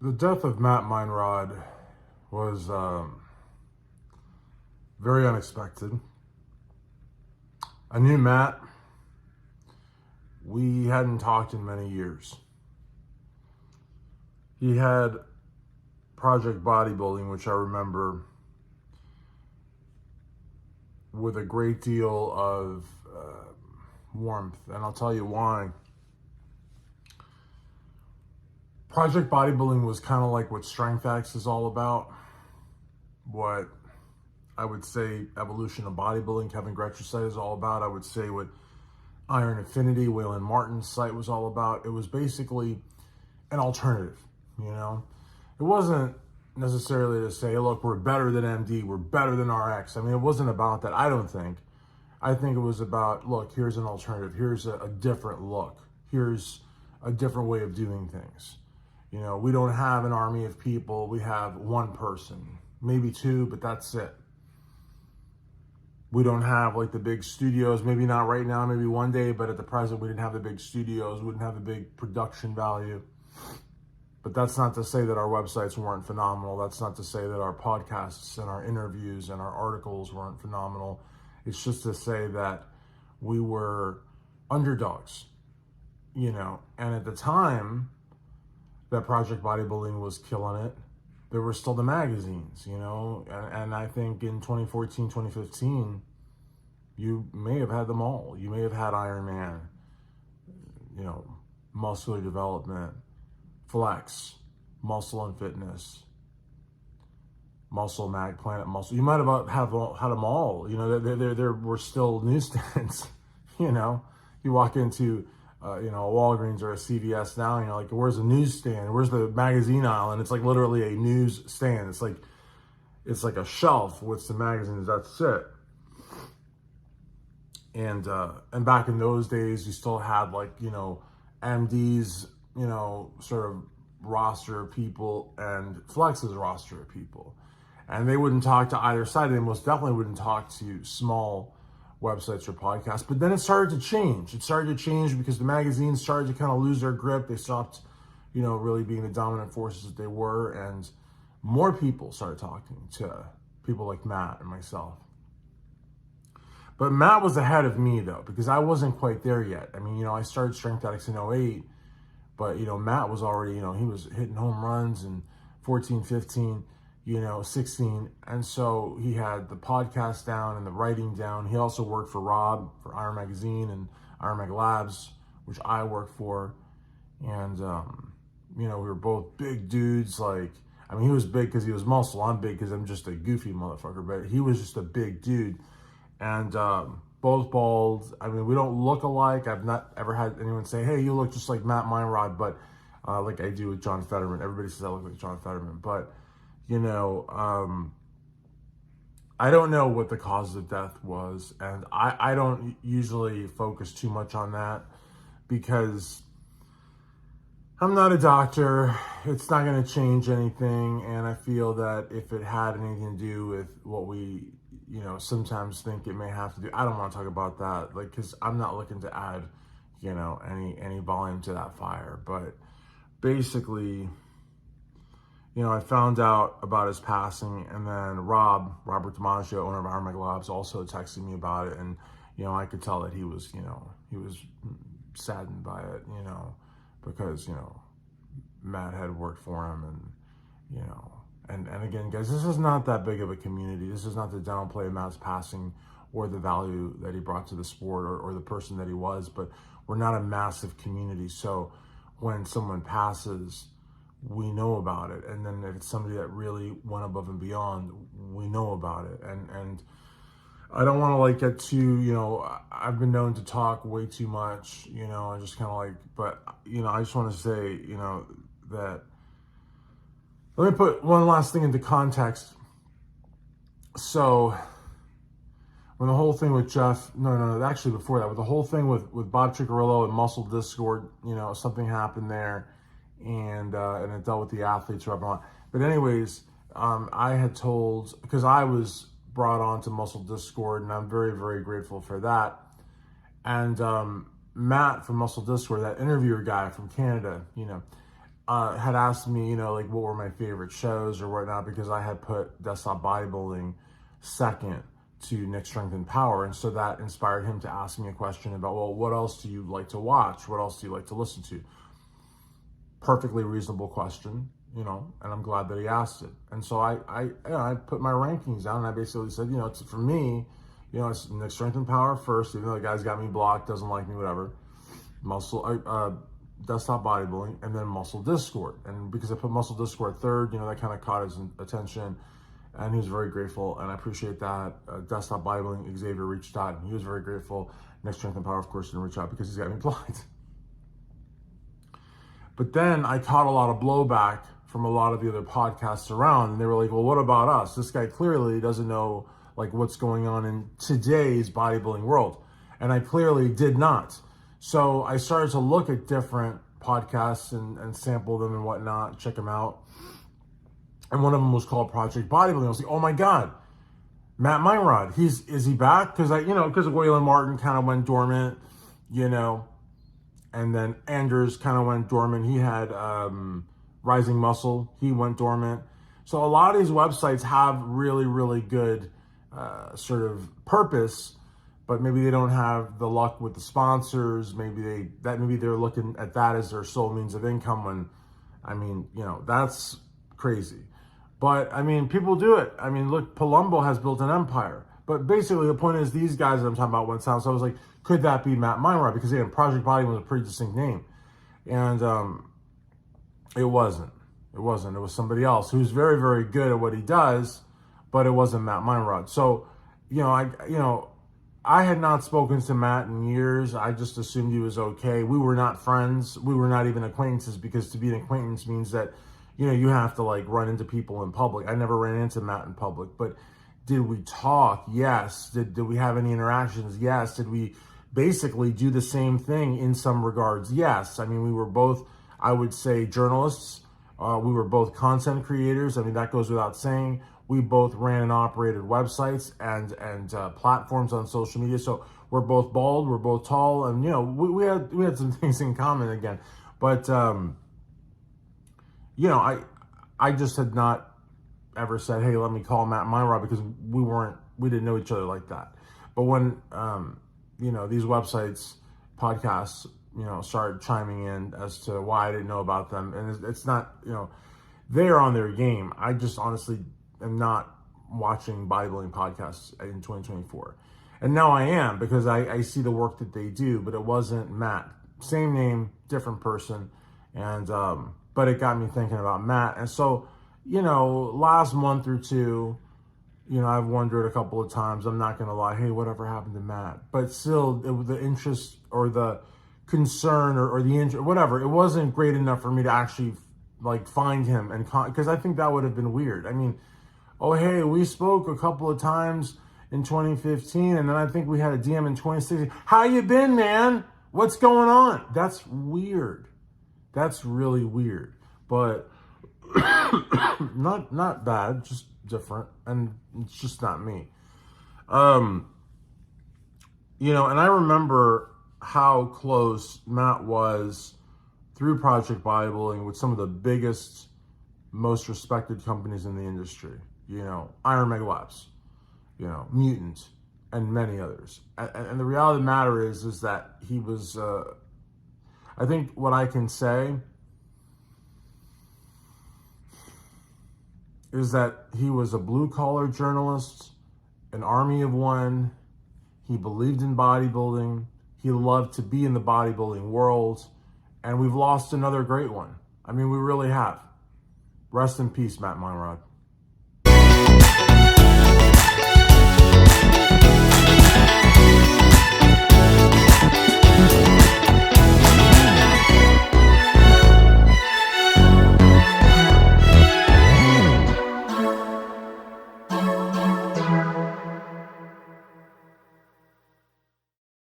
The death of Matt Minrod was very unexpected. I knew Matt. We hadn't talked in many years. He had Project Bodybuilding, which I remember with a great deal of warmth, and I'll tell you why. Project Bodybuilding was kind of like what Strength X is all about, what I would say Evolution of Bodybuilding, Kevin Gretcher's site is all about. I would say what Iron Infinity, Waylon Martin's site was all about. It was basically an alternative, you know? It wasn't necessarily to say, look, we're better than MD, we're better than RX. I mean, it wasn't about that, I don't think. I think it was about, look, here's an alternative. Here's a different look. Here's a different way of doing things. You know, we don't have an army of people. We have one person, maybe two, but that's it. We don't have like the big studios, maybe not right now, maybe one day, but at the present, we didn't have the big studios, we didn't have the big production value. But that's not to say that our websites weren't phenomenal. That's not to say that our podcasts and our interviews and our articles weren't phenomenal. It's just to say that we were underdogs, you know, and at the time that Project Bodybuilding was killing it, there were still the magazines, you know, and I think in 2014, 2015, you may have had them all. You may have had Iron Man, you know, Muscular Development, Flex, Muscle and Fitness, Muscle Mag, Planet Muscle. You might have had them all. You know, there were still newsstands. You know, you walk into you know, a Walgreens or a CVS now, you know, like, where's the newsstand? Where's the magazine aisle? And it's like literally a news stand. It's like a shelf with some magazines. That's it. And back in those days, you still had like, you know, MD's, you know, sort of roster of people and Flex's roster of people. And they wouldn't talk to either side. They most definitely wouldn't talk to small websites or podcasts. But then it started to change. It started to change because the magazines started to kind of lose their grip. They stopped, you know, really being the dominant forces that they were. And more people started talking to people like Matt and myself. But Matt was ahead of me, though, because I wasn't quite there yet. I mean, you know, I started Strength Addicts in 08, but, you know, Matt was already, you know, he was hitting home runs in 14, 15, you know, 16. And so he had the podcast down and the writing down. He also worked for Rob, for Iron Magazine and Iron Mag Labs, which I work for. And, you know, we were both big dudes. Like, I mean, he was big because he was muscle. I'm big because I'm just a goofy motherfucker. But he was just a big dude. And both bald. I mean, we don't look alike. I've not ever had anyone say, hey, you look just like Matt Meinrod, but like I do with John Fetterman. Everybody says I look like John Fetterman. But, you know, I don't know what the cause of death was. And I don't usually focus too much on that because I'm not a doctor. It's not going to change anything. And I feel that if it had anything to do with what we, you know, sometimes think it may have to do, I don't want to talk about that, like, because I'm not looking to add, you know, any volume to that fire. But basically, you know, I found out about his passing, and then Robert DiMaggio, owner of Iron Mag Labs, also texted me about it, and, you know, I could tell that he was, you know, he was saddened by it, you know, because, you know, Matt had worked for him, and, you know, and again, guys, this is not that big of a community. This is not to downplay Matt's passing or the value that he brought to the sport or the person that he was, but we're not a massive community. So when someone passes, we know about it. And then if it's somebody that really went above and beyond, we know about it. And I don't want to like get too, you know, I've been known to talk way too much, you know, and just kind of like, but, you know, I just want to say, you know, that let me put one last thing into context. So when the whole thing with Jeff, no, actually before that, with the whole thing with Bob Ciccarello and Muscle Discord, you know, something happened there, and it dealt with the athletes or whatever. But anyways, I had told, because I was brought on to Muscle Discord, and I'm very, very grateful for that. And Matt from Muscle Discord, that interviewer guy from Canada, you know, had asked me, like what were my favorite shows or whatnot, because I had put Desktop Bodybuilding second to Nick Strength and Power. And so that inspired him to ask me a question about, well, what else do you like to watch? What else do you like to listen to? Perfectly reasonable question, and I'm glad that he asked it. And so I put my rankings down, and I basically said, it's, for me, it's Nick Strength and Power first, even though the guy's got me blocked, doesn't like me, whatever. Desktop Bodybuilding, and then Muscle Discord. And because I put Muscle Discord third, that kind of caught his attention, and he was very grateful, and I appreciate that. Desktop Bodybuilding, Xavier reached out, and he was very grateful. Nick Strength and Power, of course, didn't reach out because he's got me blocked. But then I caught a lot of blowback from a lot of the other podcasts around, and they were like, well, what about us? This guy clearly doesn't know like what's going on in today's bodybuilding world. And I clearly did not. So I started to look at different podcasts and sample them and whatnot, check them out. And one of them was called Project Bodybuilding. I was like, oh my God, Matt Minrod, is he back? Because because Waylon Martin kind of went dormant, and then Anders kind of went dormant. He had Rising Muscle, he went dormant. So a lot of these websites have really, really good sort of purpose, but maybe they don't have the luck with the sponsors. Maybe they're looking at that as their sole means of income, when, that's crazy. But people do it. Look, Palumbo has built an empire. But basically the point is, these guys that I'm talking about went down. So I was like, could that be Matt Minrod? Because again, Project Body was a pretty distinct name. And it wasn't. It was somebody else who's very, very good at what he does, but it wasn't Matt Minrod. So, I had not spoken to Matt in years. I just assumed he was okay. We were not friends. We were not even acquaintances, because to be an acquaintance means that, you have to like run into people in public. I never ran into Matt in public, but did we talk? Yes. Did we have any interactions? Yes. Did we basically do the same thing in some regards? Yes. We were both, I would say, journalists. We were both content creators. That goes without saying. We both ran and operated websites and platforms on social media. So we're both bald, we're both tall, and we had some things in common again. But I just had not ever said, hey, let me call Matt Minrod, because we didn't know each other like that. But when these websites, podcasts, started chiming in as to why I didn't know about them, and it's not, they're on their game. I just honestly am not watching bodybuilding podcasts in 2024. And now I am, because I see the work that they do, but it wasn't Matt. Same name, different person. And, but it got me thinking about Matt. And so, last month or two, I've wondered a couple of times, I'm not going to lie, hey, whatever happened to Matt? But still, the interest or the concern or the interest, whatever, it wasn't great enough for me to actually like find him, and because I think that would have been weird. Oh, hey, we spoke a couple of times in 2015, and then I think we had a DM in 2016. How you been, man? What's going on? That's weird. That's really weird. But not bad, just different, and it's just not me. And I remember how close Matt was through Project Bodybuilding with some of the biggest, most respected companies in the industry. Iron Mega Labs, Mutant, and many others. And the reality of the matter is that he was, I think what I can say is that he was a blue-collar journalist, an army of one. He believed in bodybuilding. He loved to be in the bodybuilding world. And we've lost another great one. We really have. Rest in peace, Matt Minrod.